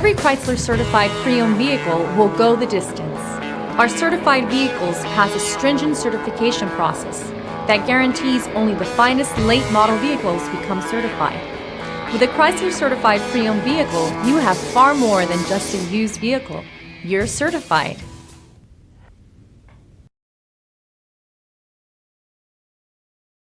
Every Chrysler certified pre-owned vehicle will go the distance. Our certified vehicles pass a stringent certification process that guarantees only the finest late model vehicles become certified. With a Chrysler certified pre-owned vehicle, you have far more than just a used vehicle. You're certified.